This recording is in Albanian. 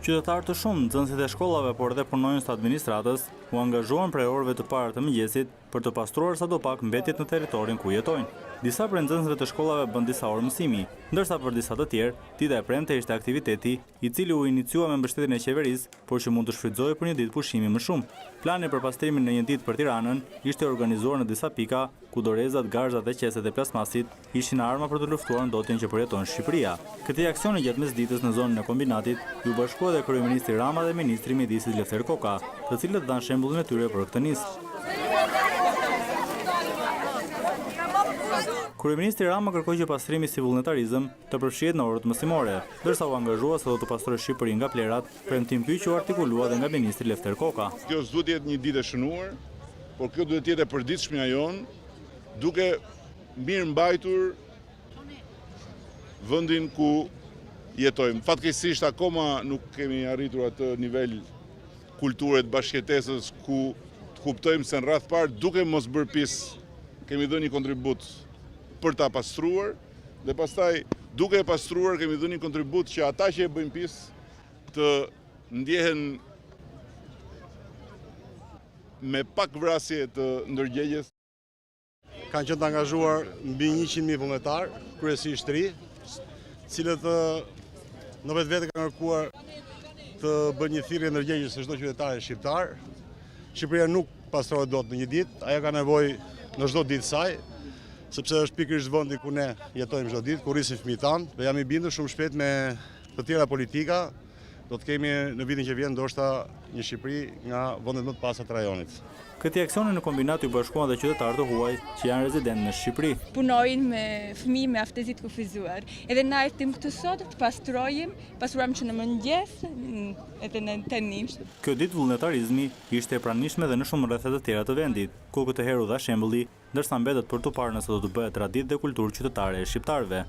Qytetarë të shumë, nxënësit e shkollave, por edhe punonjës të administratës, u angazhuan prej orëve të parë të mëngjesit për të pastruar sadopak mbetjet në territorin ku jetojnë. Disa prej nxënësve të shkollave bën disa orë mësimi, ndërsa për disa të tjerë, dita e premte ishte aktiviteti i cili u iniciua me mbështetjen e qeverisë, por që mund të shfrytëzohej për një ditë pushimi më shumë. Plani për pastrimin në një ditë për Tiranën ishte organizuar në disa pika ku dorezat, garzat dhe qeset e plasmasit ishin arma për të luftuar ndotjen që përjeton Shqipëria. Këtij aksioni gjatë mesditës në zonën e kombinatit ju bashkua dhe kryeministri Rama dhe ministri i Mjedisit Lefter Koka, të cilët dhanë shembullin e tyre për këtë nisë. Kryeministri Rama kërkoi që pastrimi si vullnetarizëm të përfshihet në orët mësimore, ndërsa u angazhua se do të pastrojë Shqipërinë nga plerat, premtim ky që u artikulua dhe nga ministri Lefter Koka. Kjo s'duhet të jetë një ditë e shënuar, por kjo duhet të jetë e përditshmja jon, duke mirë mbajtur vendin ku jetojmë. Fatkeqësisht akoma nuk kemi arritur atë nivel kulture të bashkëjetesës ku të kuptojmë se në radh parë duke mos bërë pis kemi dhënë një kontribut për ta pastruar dhe pastaj duke e pastruar kemi dhënë një kontribut që ata që e bëjnë pis të ndjehen me pak vrasje të ndërgjegjes. Kanë qenë të angazhuar mbi 100.000 vullnetar, kryesisht ri, cilët në vetvete kanë kërkuar të bëjnë një thirrje ndërgjegjes së çdo qytetari shqiptar. Shqipëria nuk pastrohet dot në një ditë, ajo ka nevojë në çdo ditë saj, sepse është pikërisht vendi ku ne jetojmë çdo ditë, ku rrisim fëmijët tanë, dhe jam i bindur shumë shpejt me të tjera politika, do të kemi në vitin që vjen ndoshta një Shqipëri nga vendet më të pastra të rajonit. Këtij aksioni në kombinat u bashkuan dhe qytetarë të huaj që janë rezidentë në Shqipëri. Punojnë me fëmijë me aftësi të kufizuar. Edhe na tim këtu sot të pastruam që në mëngjes edhe në tenim. Kjo ditë vullnetarizmi ishte e pranishme dhe në shumë rrethet të tjera të vendit, ku këtë herë u dha shembulli, ndërsa mbetet për tu parë nëse do të bëhet traditë dhe kulturë qytetare e shqiptarëve.